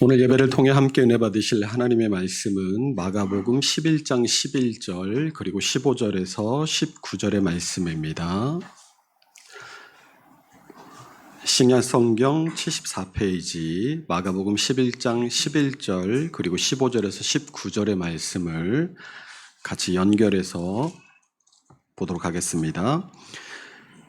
오늘 예배를 통해 함께 은혜 받으실 하나님의 말씀은 마가복음 11장 11절 그리고 15절에서 19절의 말씀입니다. 신약성경 74페이지 마가복음 11장 11절 그리고 15절에서 19절의 말씀을 같이 연결해서 보도록 하겠습니다.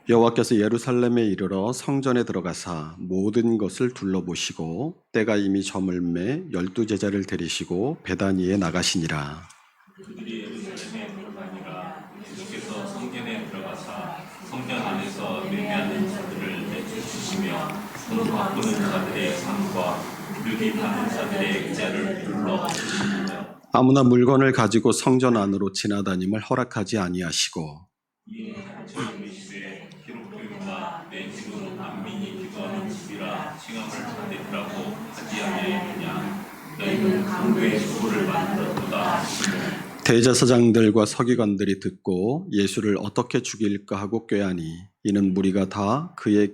여호와께서 예루살렘에 이르러 성전에 들어가사 모든 것을 둘러보시고 때가 이미 저물매 12제자를 데리시고 베다니에 나가시니라. 그들이 예루살렘에 들어가니라. 예수께서 성전에 들어가사 성전 안에서 매매하는 자들을 내쫓으시며 돈 바꾸는 자들의 상과 물기 파는 자들의 의자를 둘러보시니라. 아무나 물건을 가지고 성전 안으로 지나다님을 허락하지 아니하시고 이에 한철 이르시되 기록되었다. 내 집은 만민이 기도하는 집이라 칭함을 받으리라고 하지 아니하였느냐. 너희는 강도의 수고를 만들었도다. 대제사장들과 서기관들이 듣고 예수를 어떻게 죽일까 하고 꾀하니 이는 무리가 다 그의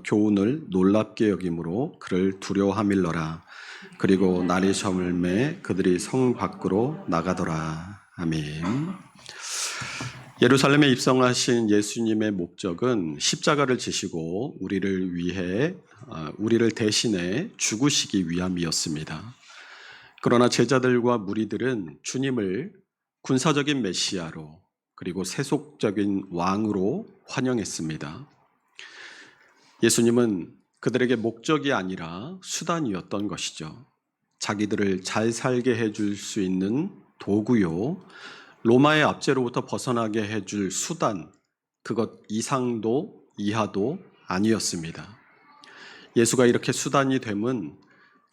교훈을 놀랍게 여김으로 그를 두려워하밀러라. 그리고 날이 저물매 그들이 성 밖으로 나가더라. 아멘. 예루살렘에 입성하신 예수님의 목적은 십자가를 지시고 우리를 대신해 죽으시기 위함이었습니다. 그러나 제자들과 무리들은 주님을 군사적인 메시아로 그리고 세속적인 왕으로 환영했습니다. 예수님은 그들에게 목적이 아니라 수단이었던 것이죠. 자기들을 잘 살게 해줄 수 있는 도구요, 로마의 압제로부터 벗어나게 해줄 수단, 그것 이상도 이하도 아니었습니다. 예수가 이렇게 수단이 됨은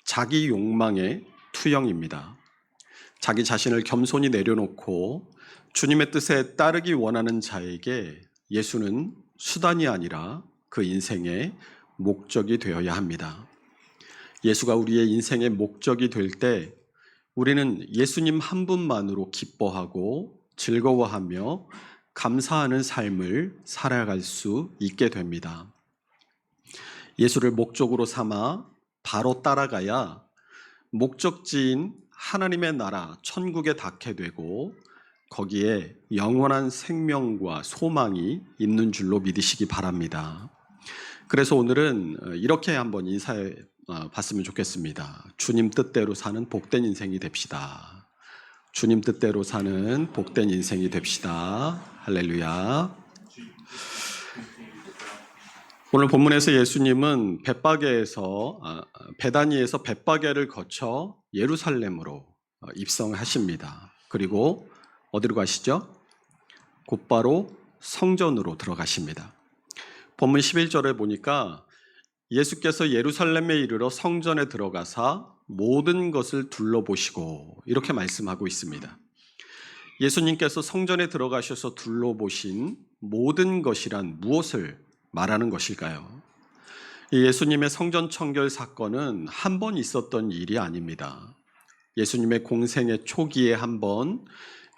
자기 욕망의 투영입니다. 자기 자신을 겸손히 내려놓고 주님의 뜻에 따르기 원하는 자에게 예수는 수단이 아니라 그 인생의 목적이 되어야 합니다. 예수가 우리의 인생의 목적이 될 때 우리는 예수님 한 분만으로 기뻐하고 즐거워하며 감사하는 삶을 살아갈 수 있게 됩니다. 예수를 목적으로 삼아 바로 따라가야 목적지인 하나님의 나라 천국에 닿게 되고 거기에 영원한 생명과 소망이 있는 줄로 믿으시기 바랍니다. 그래서 오늘은 이렇게 한번 인사해 봤으면 좋겠습니다. 주님 뜻대로 사는 복된 인생이 됩시다. 주님 뜻대로 사는 복된 인생이 됩시다. 할렐루야. 오늘 본문에서 예수님은 베다니에서 벳바게를 거쳐 예루살렘으로 입성하십니다. 그리고 어디로 가시죠? 곧바로 성전으로 들어가십니다. 본문 11절에 보니까 예수께서 예루살렘에 이르러 성전에 들어가사 모든 것을 둘러보시고 이렇게 말씀하고 있습니다. 예수님께서 성전에 들어가셔서 둘러보신 모든 것이란 무엇을 말하는 것일까요? 예수님의 성전 청결 사건은 한 번 있었던 일이 아닙니다. 예수님의 공생의 초기에 한 번,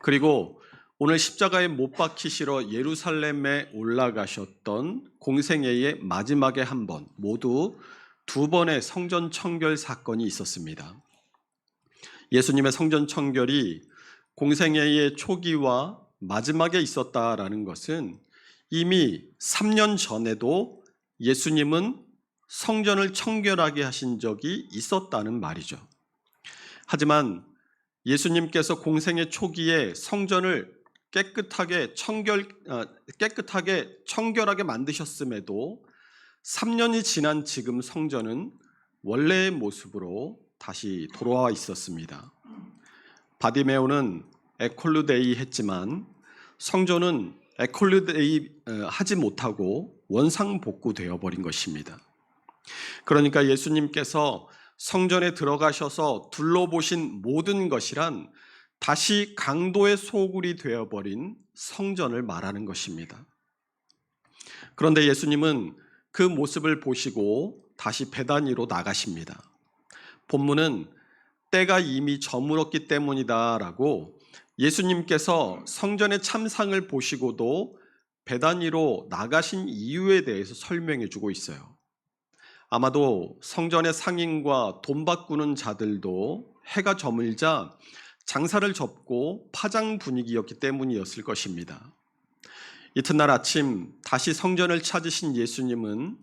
그리고 오늘 십자가에 못 박히시러 예루살렘에 올라가셨던 공생애의 마지막에 한 번, 모두 두 번의 성전 청결 사건이 있었습니다. 예수님의 성전 청결이 공생애의 초기와 마지막에 있었다라는 것은 이미 3년 전에도 예수님은 성전을 청결하게 하신 적이 있었다는 말이죠. 하지만 예수님께서 공생의 초기에 성전을 깨끗하게 청결하게 만드셨음에도 3년이 지난 지금 성전은 원래의 모습으로 다시 돌아와 있었습니다. 바디메오는 에콜루데이 했지만 성전은 에콜루데이 하지 못하고 원상복구되어 버린 것입니다. 그러니까 예수님께서 성전에 들어가셔서 둘러보신 모든 것이란 다시 강도의 소굴이 되어버린 성전을 말하는 것입니다. 그런데 예수님은 그 모습을 보시고 다시 베다니로 나가십니다. 본문은 때가 이미 저물었기 때문이다라고 예수님께서 성전의 참상을 보시고도 베다니로 나가신 이유에 대해서 설명해 주고 있어요. 아마도 성전의 상인과 돈 바꾸는 자들도 해가 저물자 장사를 접고 파장 분위기였기 때문이었을 것입니다. 이튿날 아침 다시 성전을 찾으신 예수님은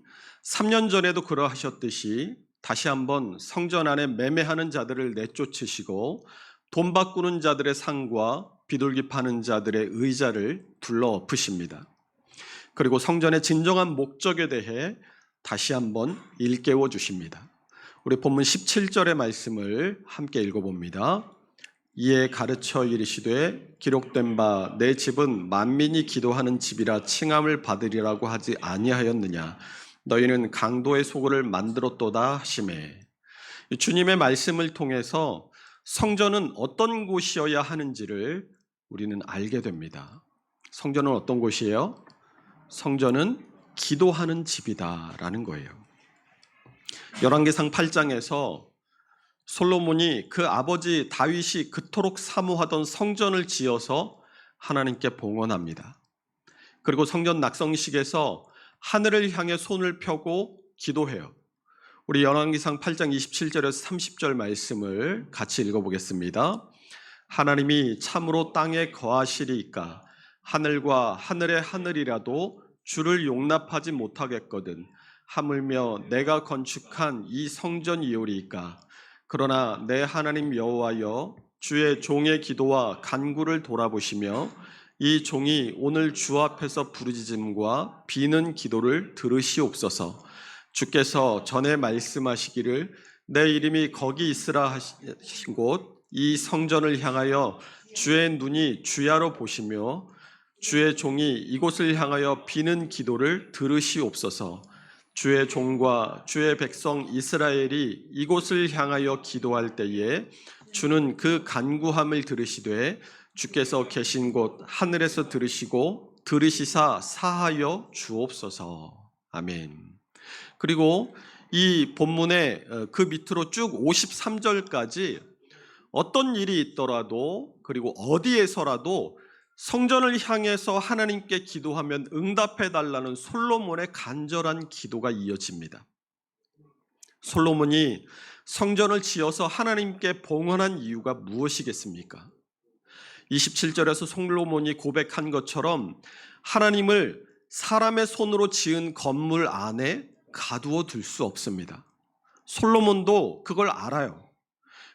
3년 전에도 그러하셨듯이 다시 한번 성전 안에 매매하는 자들을 내쫓으시고 돈 바꾸는 자들의 상과 비둘기 파는 자들의 의자를 둘러 엎으십니다. 그리고 성전의 진정한 목적에 대해 다시 한번 일깨워 주십니다. 우리 본문 17절의 말씀을 함께 읽어봅니다. 이에 가르쳐 이르시되 기록된 바 내 집은 만민이 기도하는 집이라 칭함을 받으리라고 하지 아니하였느냐. 너희는 강도의 소굴을 만들었도다 하시매. 주님의 말씀을 통해서 성전은 어떤 곳이어야 하는지를 우리는 알게 됩니다. 성전은 어떤 곳이에요? 성전은 기도하는 집이다라는 거예요. 열왕기상 8장에서 솔로몬이 그 아버지 다윗이 그토록 사모하던 성전을 지어서 하나님께 봉헌합니다. 그리고 성전 낙성식에서 하늘을 향해 손을 펴고 기도해요. 우리 열왕기상 8장 27절에서 30절 말씀을 같이 읽어보겠습니다. 하나님이 참으로 땅에 거하시리이까 하늘과 하늘의 하늘이라도 주를 용납하지 못하겠거든 하물며 내가 건축한 이 성전이오리이까 그러나 내 하나님 여호와여 주의 종의 기도와 간구를 돌아보시며 이 종이 오늘 주 앞에서 부르짖음과 비는 기도를 들으시옵소서. 주께서 전에 말씀하시기를 내 이름이 거기 있으라 하신 곳 이 성전을 향하여 주의 눈이 주야로 보시며 주의 종이 이곳을 향하여 비는 기도를 들으시옵소서. 주의 종과 주의 백성 이스라엘이 이곳을 향하여 기도할 때에 주는 그 간구함을 들으시되 주께서 계신 곳 하늘에서 들으시고 들으시사 사하여 주옵소서. 아멘. 그리고 이 본문의 그 밑으로 쭉 53절까지 어떤 일이 있더라도 그리고 어디에서라도 성전을 향해서 하나님께 기도하면 응답해 달라는 솔로몬의 간절한 기도가 이어집니다. 솔로몬이 성전을 지어서 하나님께 봉헌한 이유가 무엇이겠습니까? 27절에서 솔로몬이 고백한 것처럼 하나님을 사람의 손으로 지은 건물 안에 가두어 둘 수 없습니다. 솔로몬도 그걸 알아요.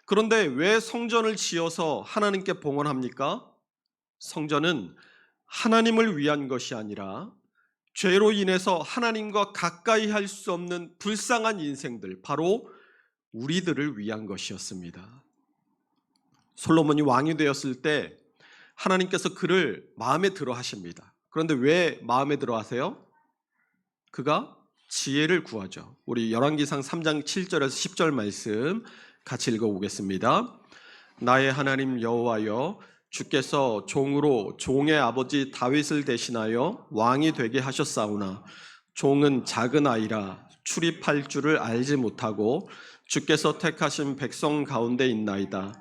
그런데 왜 성전을 지어서 하나님께 봉헌합니까? 성전은 하나님을 위한 것이 아니라 죄로 인해서 하나님과 가까이 할 수 없는 불쌍한 인생들, 바로 우리들을 위한 것이었습니다. 솔로몬이 왕이 되었을 때 하나님께서 그를 마음에 들어 하십니다. 그런데 왜 마음에 들어 하세요? 그가 지혜를 구하죠. 우리 열왕기상 3장 7절에서 10절 말씀 같이 읽어보겠습니다. 나의 하나님 여호와여 주께서 종으로 종의 아버지 다윗을 대신하여 왕이 되게 하셨사오나 종은 작은 아이라 출입할 줄을 알지 못하고 주께서 택하신 백성 가운데 있나이다.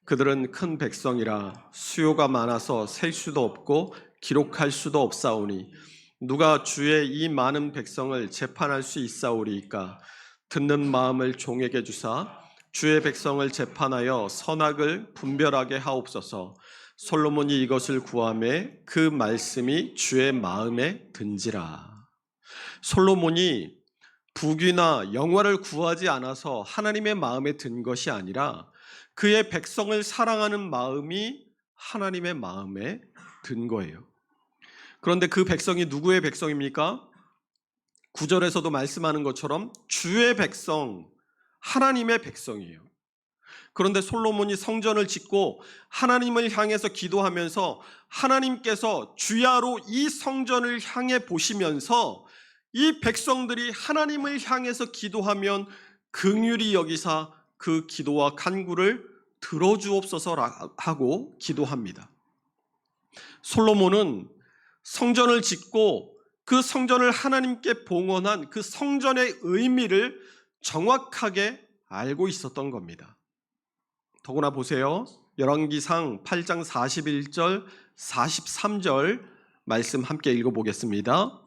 그들은 큰 백성이라 수요가 많아서 셀 수도 없고 기록할 수도 없사오니 누가 주의 이 많은 백성을 재판할 수 있사오리이까. 듣는 마음을 종에게 주사 주의 백성을 재판하여 선악을 분별하게 하옵소서. 솔로몬이 이것을 구하매 그 말씀이 주의 마음에 든지라. 솔로몬이 부귀나 영화를 구하지 않아서 하나님의 마음에 든 것이 아니라 그의 백성을 사랑하는 마음이 하나님의 마음에 든 거예요. 그런데 그 백성이 누구의 백성입니까? 9절에서도 말씀하는 것처럼 주의 백성, 하나님의 백성이에요. 그런데 솔로몬이 성전을 짓고 하나님을 향해서 기도하면서 하나님께서 주야로 이 성전을 향해 보시면서 이 백성들이 하나님을 향해서 기도하면 긍휼히 여기사 그 기도와 간구를 들어주옵소서 하고 기도합니다. 솔로몬은 성전을 짓고 그 성전을 하나님께 봉헌한 그 성전의 의미를 정확하게 알고 있었던 겁니다. 더구나 보세요. 열왕기상 8장 41절 43절 말씀 함께 읽어보겠습니다.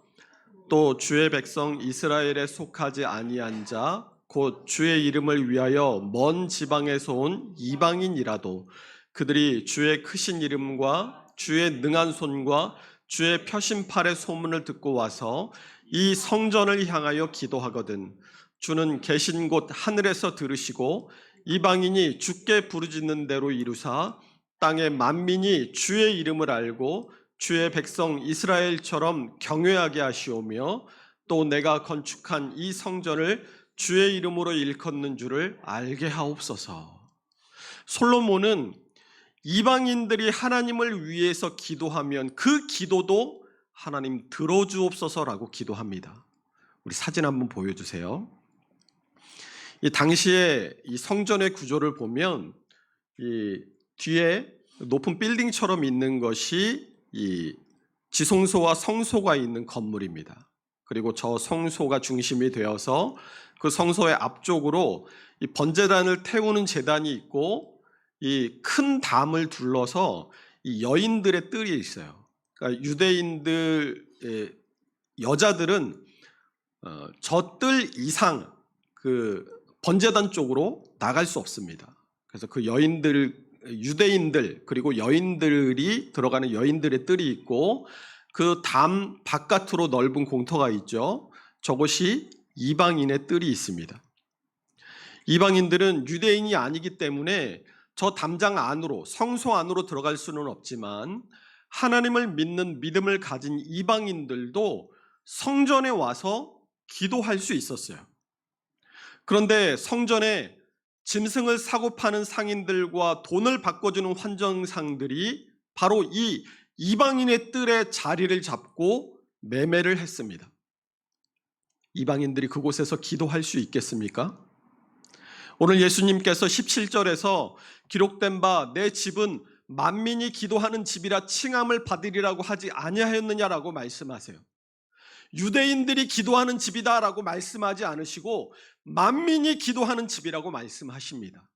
또 주의 백성 이스라엘에 속하지 아니한 자 곧 주의 이름을 위하여 먼 지방에서 온 이방인이라도 그들이 주의 크신 이름과 주의 능한 손과 주의 펴신 팔의 소문을 듣고 와서 이 성전을 향하여 기도하거든 주는 계신 곳 하늘에서 들으시고 이방인이 주께 부르짖는 대로 이루사 땅의 만민이 주의 이름을 알고 주의 백성 이스라엘처럼 경외하게 하시오며 또 내가 건축한 이 성전을 주의 이름으로 일컫는 줄을 알게 하옵소서. 솔로몬은 이방인들이 하나님을 위해서 기도하면 그 기도도 하나님 들어주옵소서라고 기도합니다. 우리 사진 한번 보여주세요. 이 당시에 이 성전의 구조를 보면 이 뒤에 높은 빌딩처럼 있는 것이 이 지성소와 성소가 있는 건물입니다. 그리고 저 성소가 중심이 되어서 그 성소의 앞쪽으로 이 번제단을 태우는 제단이 있고 이 큰 담을 둘러서 이 여인들의 뜰이 있어요. 그러니까 유대인들 여자들은 저 뜰 이상 그 번제단 쪽으로 나갈 수 없습니다. 그래서 그 여인들, 유대인들 그리고 여인들이 들어가는 여인들의 뜰이 있고 그 담 바깥으로 넓은 공터가 있죠. 저곳이 이방인의 뜰이 있습니다. 이방인들은 유대인이 아니기 때문에 저 담장 안으로 성소 안으로 들어갈 수는 없지만 하나님을 믿는 믿음을 가진 이방인들도 성전에 와서 기도할 수 있었어요. 그런데 성전에 짐승을 사고 파는 상인들과 돈을 바꿔주는 환정상들이 바로 이 이방인의 뜰에 자리를 잡고 매매를 했습니다. 이방인들이 그곳에서 기도할 수 있겠습니까? 오늘 예수님께서 17절에서 기록된 바 내 집은 만민이 기도하는 집이라 칭함을 받으리라고 하지 아니하였느냐라고 말씀하세요. 유대인들이 기도하는 집이다라고 말씀하지 않으시고 만민이 기도하는 집이라고 말씀하십니다.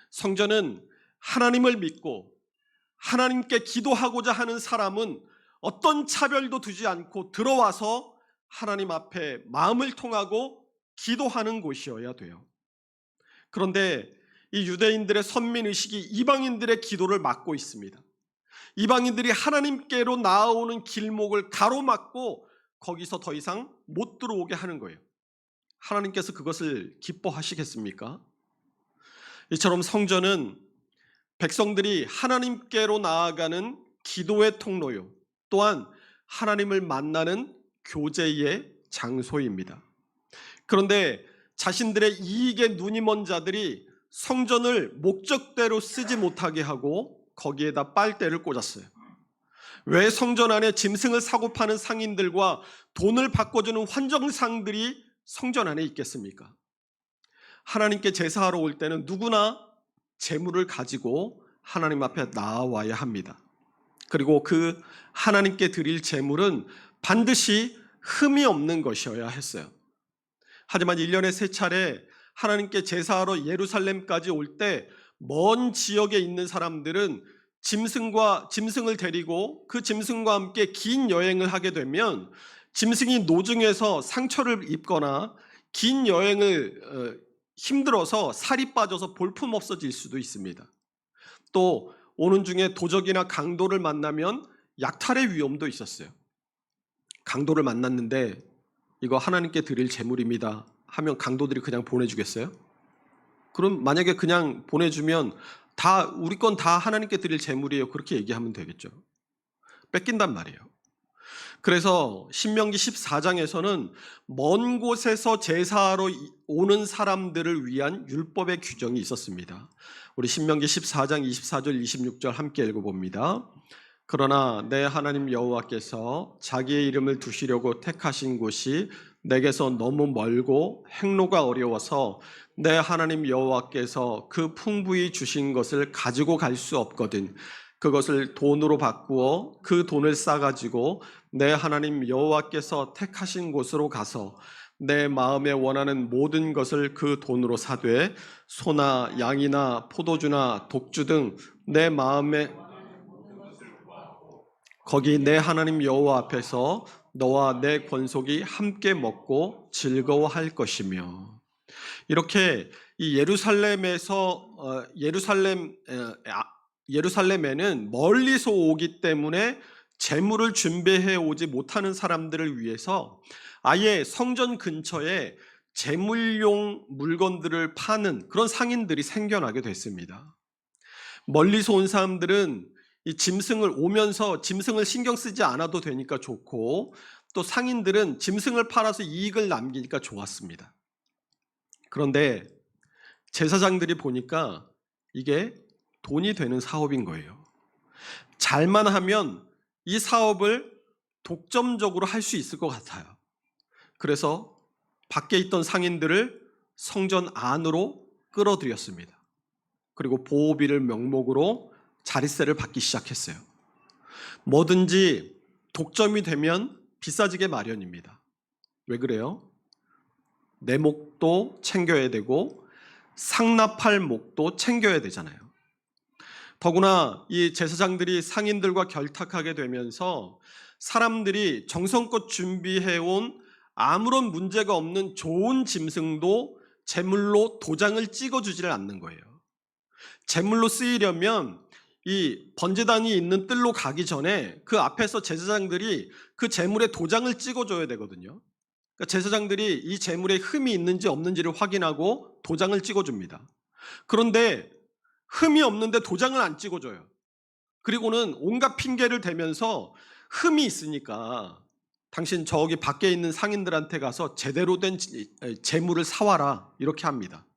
성전은 하나님을 믿고 하나님께 기도하고자 하는 사람은 어떤 차별도 두지 않고 들어와서 하나님 앞에 마음을 통하고 기도하는 곳이어야 돼요. 그런데 이 유대인들의 선민의식이 이방인들의 기도를 막고 있습니다. 이방인들이 하나님께로 나아오는 길목을 가로막고 거기서 더 이상 못 들어오게 하는 거예요. 하나님께서 그것을 기뻐하시겠습니까? 이처럼 성전은 백성들이 하나님께로 나아가는 기도의 통로요, 또한 하나님을 만나는 교제의 장소입니다. 그런데 자신들의 이익에 눈이 먼 자들이 성전을 목적대로 쓰지 못하게 하고 거기에다 빨대를 꽂았어요. 왜 성전 안에 짐승을 사고 파는 상인들과 돈을 바꿔주는 환정상들이 성전 안에 있겠습니까? 하나님께 제사하러 올 때는 누구나 재물을 가지고 하나님 앞에 나와야 합니다. 그리고 그 하나님께 드릴 재물은 반드시 흠이 없는 것이어야 했어요. 하지만 1년에 3차례 하나님께 제사하러 예루살렘까지 올 때 먼 지역에 있는 사람들은 짐승을 데리고 그 짐승과 함께 긴 여행을 하게 되면 짐승이 노중에서 상처를 입거나 긴 여행을 힘들어서 살이 빠져서 볼품 없어질 수도 있습니다. 또 오는 중에 도적이나 강도를 만나면 약탈의 위험도 있었어요. 강도를 만났는데 이거 하나님께 드릴 제물입니다 하면 강도들이 그냥 보내주겠어요? 그럼 만약에 그냥 보내주면 다 우리 건 다 하나님께 드릴 제물이에요 그렇게 얘기하면 되겠죠. 뺏긴단 말이에요. 그래서 신명기 14장에서는 먼 곳에서 제사하러 오는 사람들을 위한 율법의 규정이 있었습니다. 우리 신명기 14장 24절 26절 함께 읽어봅니다. 그러나 내 하나님 여호와께서 자기의 이름을 두시려고 택하신 곳이 내게서 너무 멀고 행로가 어려워서 내 하나님 여호와께서 그 풍부히 주신 것을 가지고 갈 수 없거든 그것을 돈으로 바꾸어 그 돈을 싸가지고 내 하나님 여호와께서 택하신 곳으로 가서 내 마음에 원하는 모든 것을 그 돈으로 사되 소나 양이나 포도주나 독주 등 내 마음에 거기 내 하나님 여호와 앞에서 너와 내 권속이 함께 먹고 즐거워할 것이며. 이렇게 이 예루살렘에는 멀리서 오기 때문에 제물을 준비해 오지 못하는 사람들을 위해서 아예 성전 근처에 제물용 물건들을 파는 그런 상인들이 생겨나게 됐습니다. 멀리서 온 사람들은 이 짐승을 오면서 짐승을 신경 쓰지 않아도 되니까 좋고, 또 상인들은 짐승을 팔아서 이익을 남기니까 좋았습니다. 그런데 제사장들이 보니까 이게 돈이 되는 사업인 거예요. 잘만 하면 이 사업을 독점적으로 할 수 있을 것 같아요. 그래서 밖에 있던 상인들을 성전 안으로 끌어들였습니다. 그리고 보호비를 명목으로 자릿세를 받기 시작했어요. 뭐든지 독점이 되면 비싸지게 마련입니다. 왜 그래요? 내 목도 챙겨야 되고 상납할 목도 챙겨야 되잖아요. 더구나 이 제사장들이 상인들과 결탁하게 되면서 사람들이 정성껏 준비해온 아무런 문제가 없는 좋은 짐승도 제물로 도장을 찍어주지를 않는 거예요. 제물로 쓰이려면 이 번제단이 있는 뜰로 가기 전에 그 앞에서 제사장들이 그 제물에 도장을 찍어줘야 되거든요. 그러니까 제사장들이 이 제물에 흠이 있는지 없는지를 확인하고 도장을 찍어줍니다. 그런데 흠이 없는데 도장을 안 찍어줘요. 그리고는 온갖 핑계를 대면서 흠이 있으니까 당신 저기 밖에 있는 상인들한테 가서 제대로 된 제물을 사와라, 이렇게 합니다.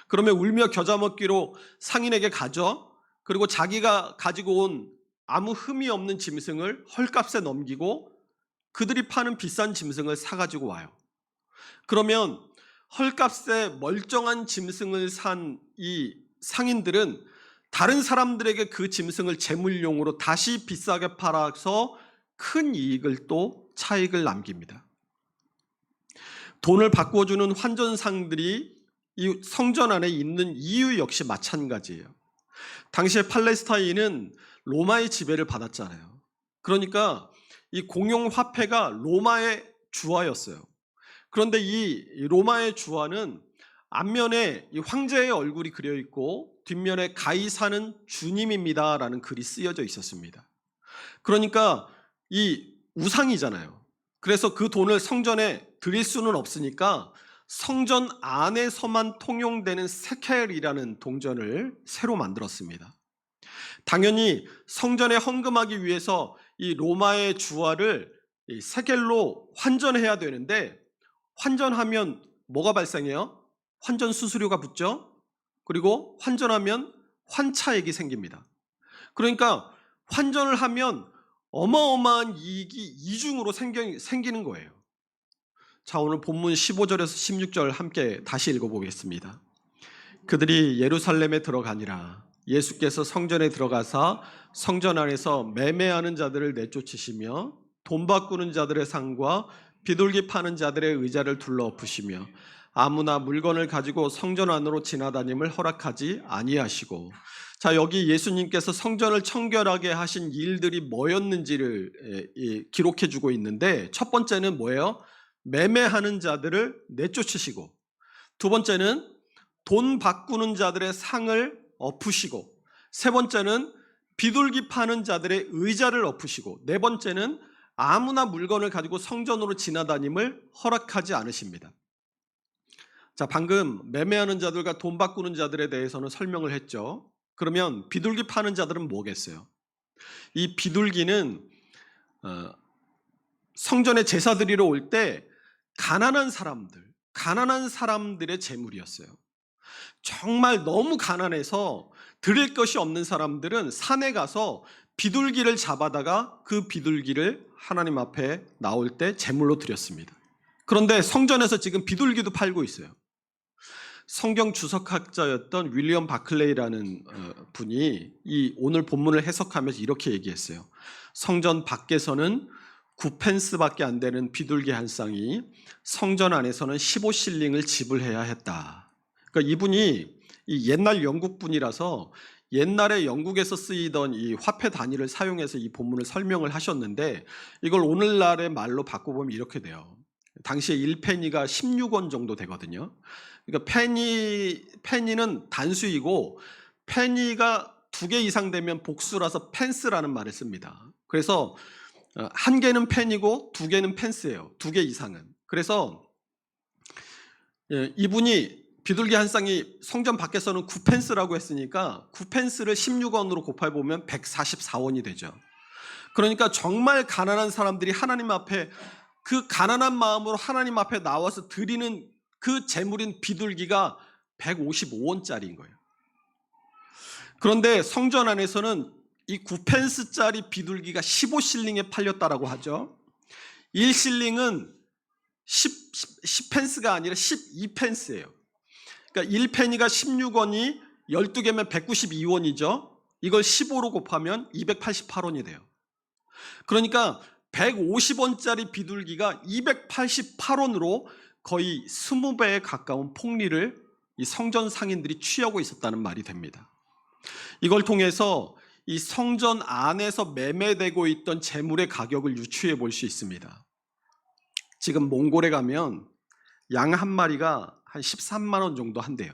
그러면 울며 겨자 먹기로 상인에게 가죠. 그리고 자기가 가지고 온 아무 흠이 없는 짐승을 헐값에 넘기고 그들이 파는 비싼 짐승을 사가지고 와요. 그러면 헐값에 멀쩡한 짐승을 산 이 상인들은 다른 사람들에게 그 짐승을 제물용으로 다시 비싸게 팔아서 큰 이익을 또 차익을 남깁니다. 돈을 바꿔주는 환전상들이 이 성전 안에 있는 이유 역시 마찬가지예요. 당시에 팔레스타인은 로마의 지배를 받았잖아요. 그러니까 이 공용 화폐가 로마의 주화였어요. 그런데 이 로마의 주화는 앞면에 이 황제의 얼굴이 그려 있고 뒷면에 가이사는 주님입니다라는 글이 쓰여져 있었습니다. 그러니까 이 우상이잖아요. 그래서 그 돈을 성전에 드릴 수는 없으니까 성전 안에서만 통용되는 세켈이라는 동전을 새로 만들었습니다. 당연히 성전에 헌금하기 위해서 이 로마의 주화를 세켈로 환전해야 되는데, 환전하면 뭐가 발생해요? 환전 수수료가 붙죠. 그리고 환전하면 환차액이 생깁니다. 그러니까 환전을 하면 어마어마한 이익이 이중으로 생기는 거예요. 자, 오늘 본문 15절에서 16절 함께 다시 읽어보겠습니다. 그들이 예루살렘에 들어가니라. 예수께서 성전에 들어가사 성전 안에서 매매하는 자들을 내쫓으시며 돈 바꾸는 자들의 상과 비둘기 파는 자들의 의자를 둘러엎으시며 아무나 물건을 가지고 성전 안으로 지나다님을 허락하지 아니하시고. 자, 여기 예수님께서 성전을 청결하게 하신 일들이 뭐였는지를 기록해 주고 있는데, 첫 번째는 뭐예요? 매매하는 자들을 내쫓으시고, 두 번째는 돈 바꾸는 자들의 상을 엎으시고, 세 번째는 비둘기 파는 자들의 의자를 엎으시고, 네 번째는 아무나 물건을 가지고 성전으로 지나다님을 허락하지 않으십니다. 자, 방금 매매하는 자들과 돈 바꾸는 자들에 대해서는 설명을 했죠. 그러면 비둘기 파는 자들은 뭐겠어요? 이 비둘기는 성전에 제사 드리러 올 때 가난한 사람들의 제물이었어요. 정말 너무 가난해서 드릴 것이 없는 사람들은 산에 가서 비둘기를 잡아다가 그 비둘기를 하나님 앞에 나올 때 제물로 드렸습니다. 그런데 성전에서 지금 비둘기도 팔고 있어요. 성경 주석학자였던 윌리엄 바클레이라는 분이 이 오늘 본문을 해석하면서 이렇게 얘기했어요. 성전 밖에서는 9펜스밖에 안 되는 비둘기 한 쌍이 성전 안에서는 15실링을 지불해야 했다. 그러니까 이분이 이 옛날 영국 분이라서 옛날에 영국에서 쓰이던 이 화폐 단위를 사용해서 이 본문을 설명을 하셨는데 이걸 오늘날의 말로 바꿔보면 이렇게 돼요. 당시에 1페니가 16원 정도 되거든요. 그러니까 페니는 단수이고 페니가 2개 이상 되면 복수라서 펜스라는 말을 씁니다. 그래서 한 개는 펜이고 2개는 펜스예요. 2개 이상은. 그래서 이분이 비둘기 한 쌍이 성전 밖에서는 9펜스라고 했으니까 9펜스를 16원으로 곱해보면 144원이 되죠. 그러니까 정말 가난한 사람들이 하나님 앞에 그 가난한 마음으로 하나님 앞에 나와서 드리는 그 재물인 비둘기가 155원짜리인 거예요. 그런데 성전 안에서는 이 9펜스짜리 비둘기가 15실링에 팔렸다라고 하죠. 1실링은 10펜스가 아니라 12펜스예요. 그러니까 1페니가 16원이 12개면 192원이죠. 이걸 15로 곱하면 288원이 돼요. 그러니까 150원짜리 비둘기가 288원으로 거의 20배에 가까운 폭리를 이 성전 상인들이 취하고 있었다는 말이 됩니다. 이걸 통해서 이 성전 안에서 매매되고 있던 재물의 가격을 유추해 볼 수 있습니다. 지금 몽골에 가면 양 한 마리가 한 13만 원 정도 한대요.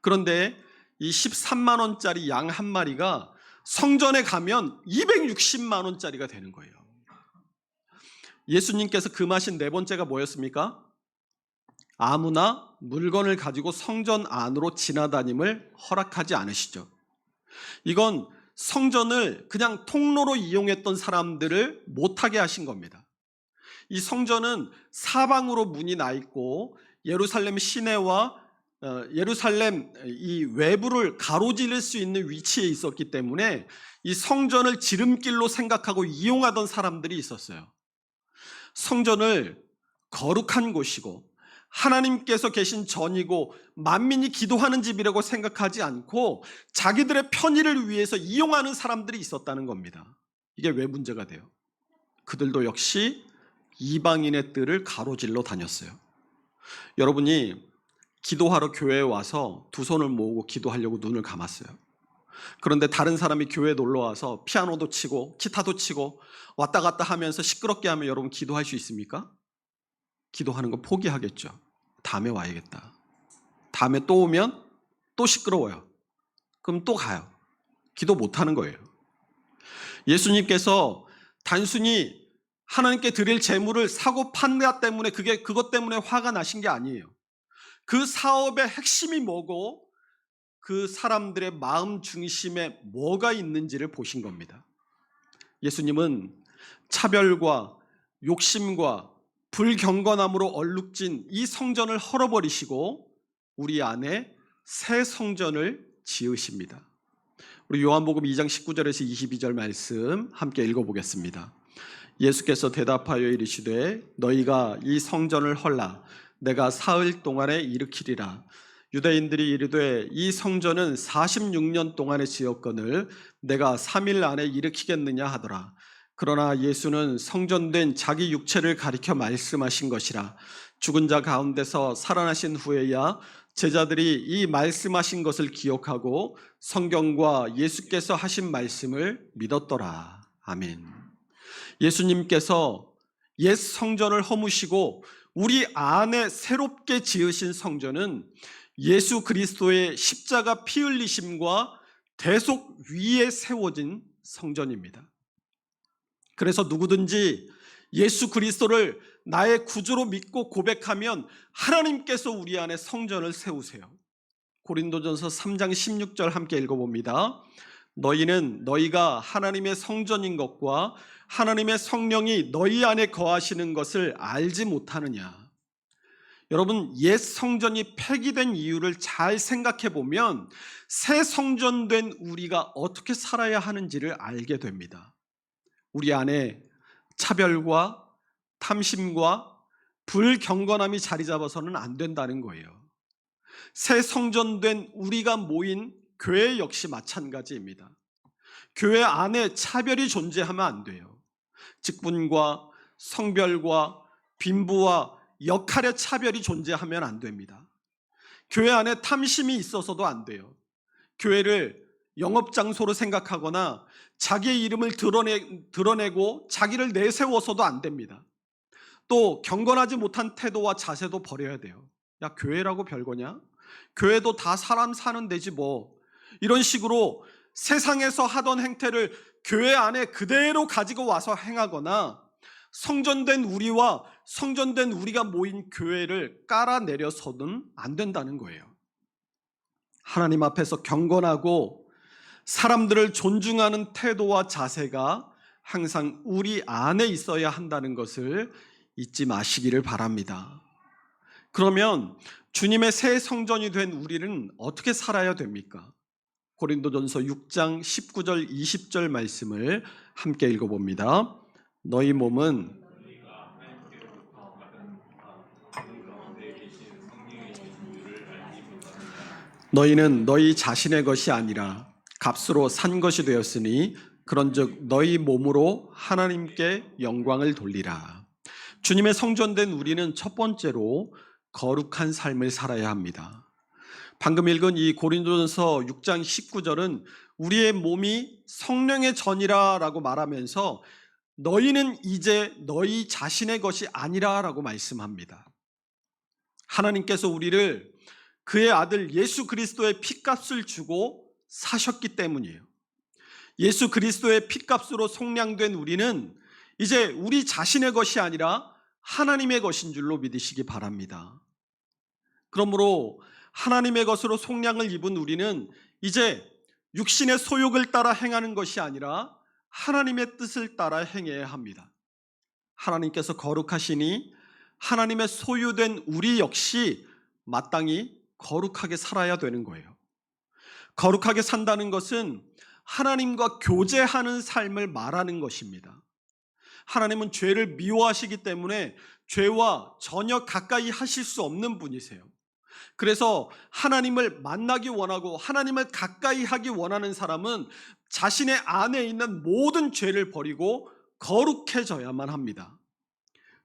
그런데 이 13만 원짜리 양 한 마리가 성전에 가면 260만 원짜리가 되는 거예요. 예수님께서 금하신 네 번째가 뭐였습니까? 아무나 물건을 가지고 성전 안으로 지나다님을 허락하지 않으시죠. 이건 성전을 그냥 통로로 이용했던 사람들을 못하게 하신 겁니다. 이 성전은 사방으로 문이 나 있고 예루살렘 시내와 예루살렘 이 외부를 가로지를 수 있는 위치에 있었기 때문에 이 성전을 지름길로 생각하고 이용하던 사람들이 있었어요. 성전을 거룩한 곳이고 하나님께서 계신 전이고 만민이 기도하는 집이라고 생각하지 않고 자기들의 편의를 위해서 이용하는 사람들이 있었다는 겁니다. 이게 왜 문제가 돼요? 그들도 역시 이방인의 뜰을 가로질러 다녔어요. 여러분이 기도하러 교회에 와서 두 손을 모으고 기도하려고 눈을 감았어요. 그런데 다른 사람이 교회에 놀러와서 피아노도 치고 기타도 치고 왔다 갔다 하면서 시끄럽게 하면 여러분 기도할 수 있습니까? 기도하는 거 포기하겠죠. 다음에 와야겠다. 다음에 또 오면 또 시끄러워요. 그럼 또 가요. 기도 못하는 거예요. 예수님께서 단순히 하나님께 드릴 재물을 사고 판다 때문에 그것 때문에 화가 나신 게 아니에요. 그 사업의 핵심이 뭐고 그 사람들의 마음 중심에 뭐가 있는지를 보신 겁니다. 예수님은 차별과 욕심과 불경건함으로 얼룩진 이 성전을 헐어버리시고 우리 안에 새 성전을 지으십니다. 우리 요한복음 2장 19절에서 22절 말씀 함께 읽어보겠습니다. 예수께서 대답하여 이르시되 너희가 이 성전을 헐라 내가 사흘 동안에 일으키리라. 유대인들이 이르되 이 성전은 46년 동안에 지었거늘 내가 3일 안에 일으키겠느냐 하더라. 그러나 예수는 성전된 자기 육체를 가리켜 말씀하신 것이라. 죽은 자 가운데서 살아나신 후에야 제자들이 이 말씀하신 것을 기억하고 성경과 예수께서 하신 말씀을 믿었더라. 아멘. 예수님께서 옛 성전을 허무시고 우리 안에 새롭게 지으신 성전은 예수 그리스도의 십자가 피 흘리심과 대속 위에 세워진 성전입니다. 그래서 누구든지 예수 그리스도를 나의 구주로 믿고 고백하면 하나님께서 우리 안에 성전을 세우세요. 고린도전서 3장 16절 함께 읽어봅니다. 너희는 너희가 하나님의 성전인 것과 하나님의 성령이 너희 안에 거하시는 것을 알지 못하느냐. 여러분, 옛 성전이 폐기된 이유를 잘 생각해 보면 새 성전된 우리가 어떻게 살아야 하는지를 알게 됩니다. 우리 안에 차별과 탐심과 불경건함이 자리 잡아서는 안 된다는 거예요. 새 성전된 우리가 모인 교회 역시 마찬가지입니다. 교회 안에 차별이 존재하면 안 돼요. 직분과 성별과 빈부와 역할의 차별이 존재하면 안 됩니다. 교회 안에 탐심이 있어서도 안 돼요. 교회를 영업장소로 생각하거나 자기의 이름을 드러내고 자기를 내세워서도 안 됩니다. 또 경건하지 못한 태도와 자세도 버려야 돼요. 야, 교회라고 별거냐? 교회도 다 사람 사는 데지 뭐. 이런 식으로 세상에서 하던 행태를 교회 안에 그대로 가지고 와서 행하거나 성전된 우리가 모인 교회를 깔아내려서는 안 된다는 거예요. 하나님 앞에서 경건하고 사람들을 존중하는 태도와 자세가 항상 우리 안에 있어야 한다는 것을 잊지 마시기를 바랍니다. 그러면 주님의 새 성전이 된 우리는 어떻게 살아야 됩니까? 고린도전서 6장 19절 20절 말씀을 함께 읽어봅니다. 너희 몸은 너희는 너희 자신의 것이 아니라 값으로 산 것이 되었으니 그런즉 너희 몸으로 하나님께 영광을 돌리라. 주님의 성전된 우리는 첫 번째로 거룩한 삶을 살아야 합니다. 방금 읽은 이 고린도전서 6장 19절은 우리의 몸이 성령의 전이라 라고 말하면서 너희는 이제 너희 자신의 것이 아니라 라고 말씀합니다. 하나님께서 우리를 그의 아들 예수 그리스도의 핏값을 주고 사셨기 때문이에요. 예수 그리스도의 핏값으로 속량된 우리는 이제 우리 자신의 것이 아니라 하나님의 것인 줄로 믿으시기 바랍니다. 그러므로 하나님의 것으로 속량을 입은 우리는 이제 육신의 소욕을 따라 행하는 것이 아니라 하나님의 뜻을 따라 행해야 합니다. 하나님께서 거룩하시니 하나님의 소유된 우리 역시 마땅히 거룩하게 살아야 되는 거예요. 거룩하게 산다는 것은 하나님과 교제하는 삶을 말하는 것입니다. 하나님은 죄를 미워하시기 때문에 죄와 전혀 가까이 하실 수 없는 분이세요. 그래서 하나님을 만나기 원하고 하나님을 가까이 하기 원하는 사람은 자신의 안에 있는 모든 죄를 버리고 거룩해져야만 합니다.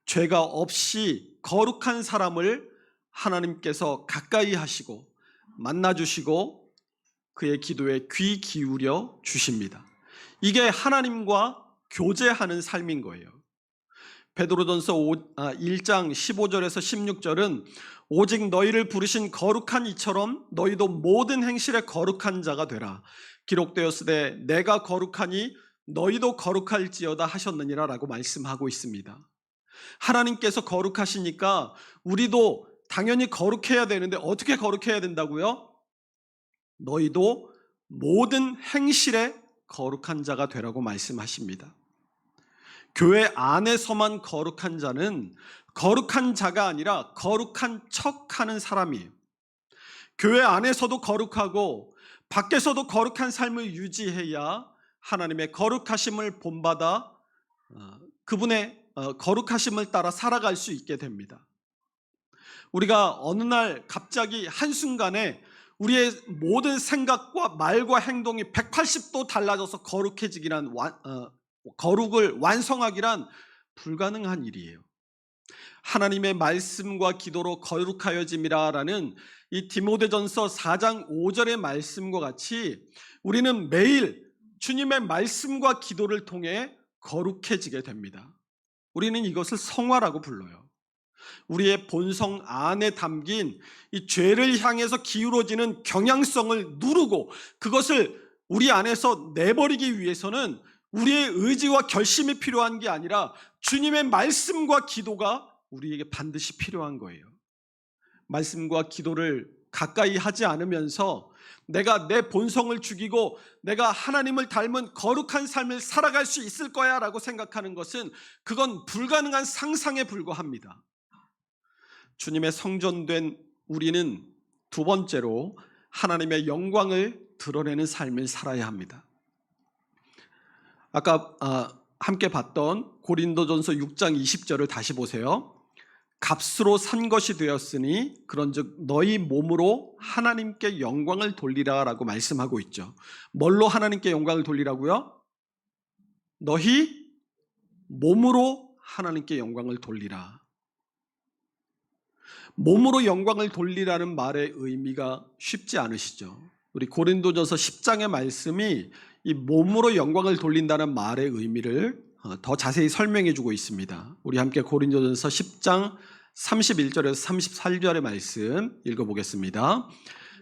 죄가 없이 거룩한 사람을 하나님께서 가까이 하시고 만나주시고 그의 기도에 귀 기울여 주십니다. 이게 하나님과 교제하는 삶인 거예요. 베드로전서 1장 15절에서 16절은 오직 너희를 부르신 거룩한 이처럼 너희도 모든 행실에 거룩한 자가 되라. 기록되었으되 내가 거룩하니 너희도 거룩할지어다 하셨느니라 라고 말씀하고 있습니다. 하나님께서 거룩하시니까 우리도 당연히 거룩해야 되는데 어떻게 거룩해야 된다고요? 너희도 모든 행실에 거룩한 자가 되라고 말씀하십니다. 교회 안에서만 거룩한 자는 거룩한 자가 아니라 거룩한 척하는 사람이에요. 교회 안에서도 거룩하고 밖에서도 거룩한 삶을 유지해야 하나님의 거룩하심을 본받아 그분의 거룩하심을 따라 살아갈 수 있게 됩니다. 우리가 어느 날 갑자기 한순간에 우리의 모든 생각과 말과 행동이 180도 달라져서 거룩을 완성하기란 불가능한 일이에요. 하나님의 말씀과 기도로 거룩하여짐이라 라는 이 디모데전서 4장 5절의 말씀과 같이 우리는 매일 주님의 말씀과 기도를 통해 거룩해지게 됩니다. 우리는 이것을 성화라고 불러요. 우리의 본성 안에 담긴 이 죄를 향해서 기울어지는 경향성을 누르고 그것을 우리 안에서 내버리기 위해서는 우리의 의지와 결심이 필요한 게 아니라 주님의 말씀과 기도가 우리에게 반드시 필요한 거예요. 말씀과 기도를 가까이 하지 않으면서 내가 내 본성을 죽이고 내가 하나님을 닮은 거룩한 삶을 살아갈 수 있을 거야 라고 생각하는 것은 그건 불가능한 상상에 불과합니다. 주님의 성전된 우리는 두 번째로 하나님의 영광을 드러내는 삶을 살아야 합니다. 아까 함께 봤던 고린도전서 6장 20절을 다시 보세요. 값으로 산 것이 되었으니 그런즉 너희 몸으로 하나님께 영광을 돌리라 라고 말씀하고 있죠. 뭘로 하나님께 영광을 돌리라고요? 너희 몸으로 하나님께 영광을 돌리라. 몸으로 영광을 돌리라는 말의 의미가 쉽지 않으시죠? 우리 고린도전서 10장의 말씀이 이 몸으로 영광을 돌린다는 말의 의미를 더 자세히 설명해 주고 있습니다. 우리 함께 고린도전서 10장 31절에서 34절의 말씀 읽어보겠습니다.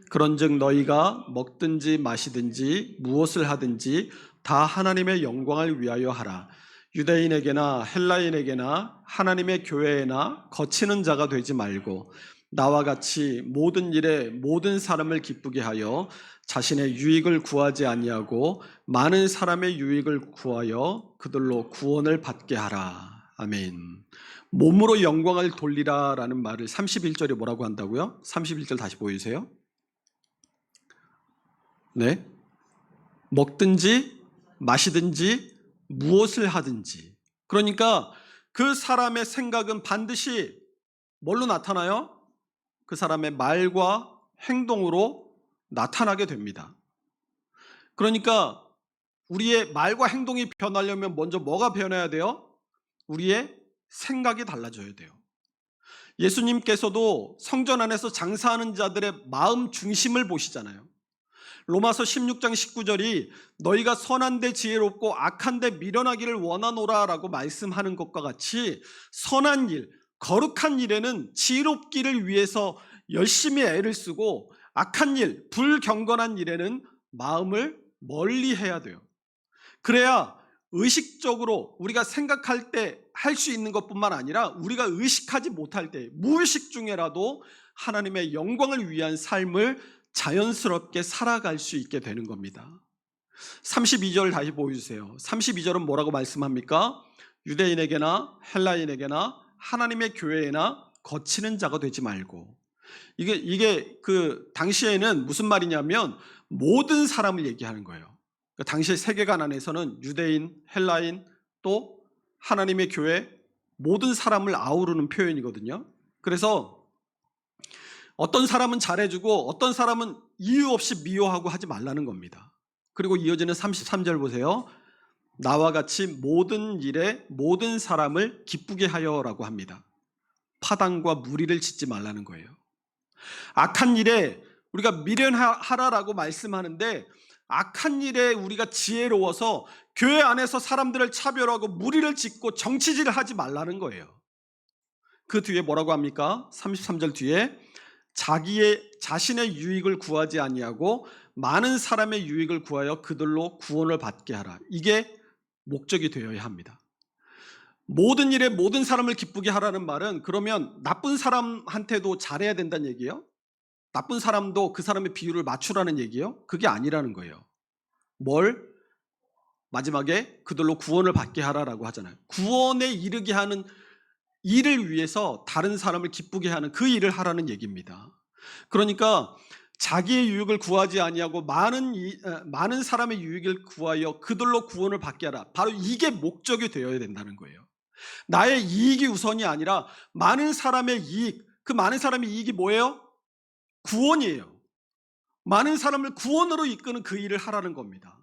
그런즉 너희가 먹든지 마시든지 무엇을 하든지 다 하나님의 영광을 위하여 하라. 유대인에게나 헬라인에게나 하나님의 교회에나 거치는 자가 되지 말고 나와 같이 모든 일에 모든 사람을 기쁘게 하여 자신의 유익을 구하지 아니하고 많은 사람의 유익을 구하여 그들로 구원을 받게 하라. 아멘. 몸으로 영광을 돌리라라는 말을 31절에 뭐라고 한다고요? 31절 다시 보여주세요. 네. 먹든지 마시든지 무엇을 하든지. 그러니까 그 사람의 생각은 반드시 뭘로 나타나요? 그 사람의 말과 행동으로 나타나게 됩니다. 그러니까 우리의 말과 행동이 변하려면 먼저 뭐가 변해야 돼요? 우리의 생각이 달라져야 돼요. 예수님께서도 성전 안에서 장사하는 자들의 마음 중심을 보시잖아요. 로마서 16장 19절이 너희가 선한데 지혜롭고 악한데 미련하기를 원하노라 라고 말씀하는 것과 같이 선한 일, 거룩한 일에는 지혜롭기를 위해서 열심히 애를 쓰고 악한 일, 불경건한 일에는 마음을 멀리 해야 돼요. 그래야 의식적으로 우리가 생각할 때 할 수 있는 것뿐만 아니라 우리가 의식하지 못할 때 무의식 중에라도 하나님의 영광을 위한 삶을 자연스럽게 살아갈 수 있게 되는 겁니다. 32절 다시 보여주세요. 32절은 뭐라고 말씀합니까? 유대인에게나 헬라인에게나 하나님의 교회에나 거치는 자가 되지 말고. 이게 그 당시에는 무슨 말이냐면 모든 사람을 얘기하는 거예요. 그러니까 당시의 세계관 안에서는 유대인, 헬라인, 또 하나님의 교회 모든 사람을 아우르는 표현이거든요. 그래서 어떤 사람은 잘해주고 어떤 사람은 이유 없이 미워하고 하지 말라는 겁니다. 그리고 이어지는 33절 보세요. 나와 같이 모든 일에 모든 사람을 기쁘게 하여라고 합니다. 파당과 무리를 짓지 말라는 거예요. 악한 일에 우리가 미련하라라고 말씀하는데 악한 일에 우리가 지혜로워서 교회 안에서 사람들을 차별하고 무리를 짓고 정치질을 하지 말라는 거예요. 그 뒤에 뭐라고 합니까? 33절 뒤에 자신의 유익을 구하지 아니하고 많은 사람의 유익을 구하여 그들로 구원을 받게 하라. 이게 목적이 되어야 합니다. 모든 일에 모든 사람을 기쁘게 하라는 말은 그러면 나쁜 사람한테도 잘해야 된다는 얘기예요? 나쁜 사람도 그 사람의 비율을 맞추라는 얘기예요? 그게 아니라는 거예요. 마지막에 그들로 구원을 받게 하라라고 하잖아요. 구원에 이르게 하는 일을 위해서 다른 사람을 기쁘게 하는 그 일을 하라는 얘기입니다. 그러니까 자기의 유익을 구하지 아니하고 많은 사람의 유익을 구하여 그들로 구원을 받게 하라. 바로 이게 목적이 되어야 된다는 거예요. 나의 이익이 우선이 아니라 많은 사람의 이익, 그 많은 사람의 이익이 뭐예요? 구원이에요. 많은 사람을 구원으로 이끄는 그 일을 하라는 겁니다.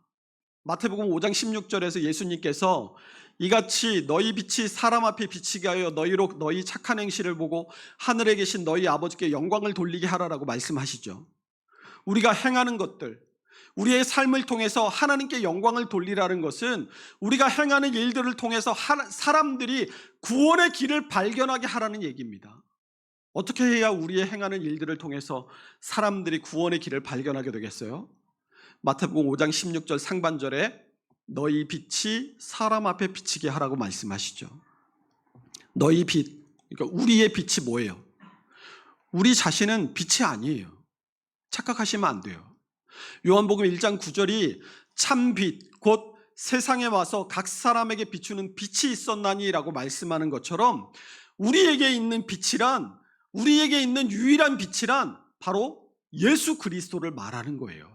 마태복음 5장 16절에서 예수님께서 이같이 너희 빛이 사람 앞에 비치게 하여 너희 착한 행실을 보고 하늘에 계신 너희 아버지께 영광을 돌리게 하라라고 말씀하시죠. 우리가 행하는 것들, 우리의 삶을 통해서 하나님께 영광을 돌리라는 것은 우리가 행하는 일들을 통해서 사람들이 구원의 길을 발견하게 하라는 얘기입니다. 어떻게 해야 우리의 행하는 일들을 통해서 사람들이 구원의 길을 발견하게 되겠어요? 마태복음 5장 16절 상반절에 너희 빛이 사람 앞에 비치게 하라고 말씀하시죠. 너희 빛, 그러니까 우리의 빛이 뭐예요? 우리 자신은 빛이 아니에요. 착각하시면 안 돼요. 요한복음 1장 9절이 참 빛, 곧 세상에 와서 각 사람에게 비추는 빛이 있었나니라고 말씀하는 것처럼 우리에게 있는 빛이란, 우리에게 있는 유일한 빛이란 바로 예수 그리스도를 말하는 거예요.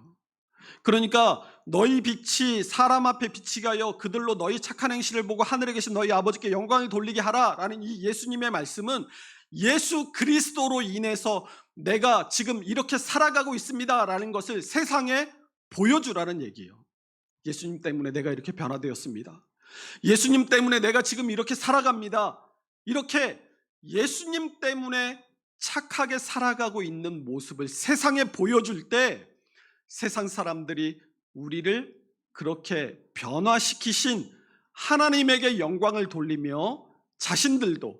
그러니까 너희 빛이 사람 앞에 비치게 하여 그들로 너희 착한 행실을 보고 하늘에 계신 너희 아버지께 영광을 돌리게 하라라는 이 예수님의 말씀은 예수 그리스도로 인해서 내가 지금 이렇게 살아가고 있습니다라는 것을 세상에 보여주라는 얘기예요. 예수님 때문에 내가 이렇게 변화되었습니다. 예수님 때문에 내가 지금 이렇게 살아갑니다. 이렇게 예수님 때문에 착하게 살아가고 있는 모습을 세상에 보여줄 때 세상 사람들이 우리를 그렇게 변화시키신 하나님에게 영광을 돌리며 자신들도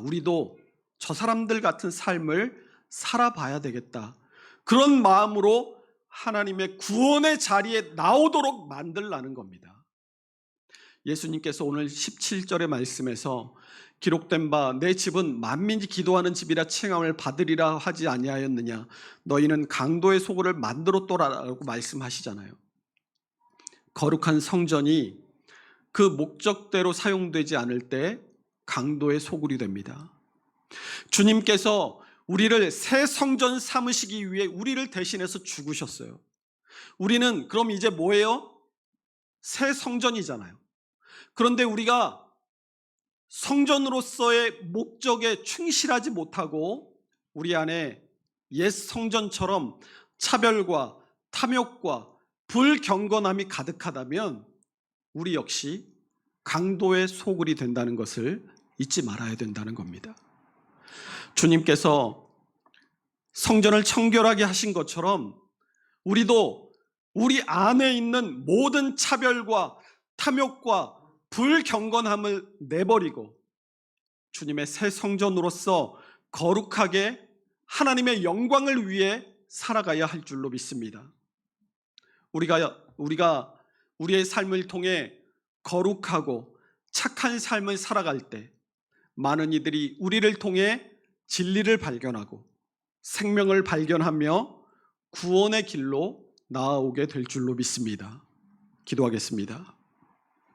우리도 저 사람들 같은 삶을 살아봐야 되겠다. 그런 마음으로 하나님의 구원의 자리에 나오도록 만들라는 겁니다. 예수님께서 오늘 17절의 말씀에서 기록된 바 내 집은 만민이 기도하는 집이라 칭함을 받으리라 하지 아니하였느냐. 너희는 강도의 소굴을 만들었도라라고 말씀하시잖아요. 거룩한 성전이 그 목적대로 사용되지 않을 때 강도의 소굴이 됩니다. 주님께서 우리를 새 성전 삼으시기 위해 우리를 대신해서 죽으셨어요. 우리는 그럼 이제 뭐예요? 새 성전이잖아요. 그런데 우리가 성전으로서의 목적에 충실하지 못하고 우리 안에 옛 성전처럼 차별과 탐욕과 불경건함이 가득하다면 우리 역시 강도의 소굴이 된다는 것을 잊지 말아야 된다는 겁니다. 주님께서 성전을 청결하게 하신 것처럼 우리도 우리 안에 있는 모든 차별과 탐욕과 불경건함을 내버리고 주님의 새 성전으로서 거룩하게 하나님의 영광을 위해 살아가야 할 줄로 믿습니다. 우리가 우리의 삶을 통해 거룩하고 착한 삶을 살아갈 때 많은 이들이 우리를 통해 진리를 발견하고 생명을 발견하며 구원의 길로 나아오게 될 줄로 믿습니다. 기도하겠습니다.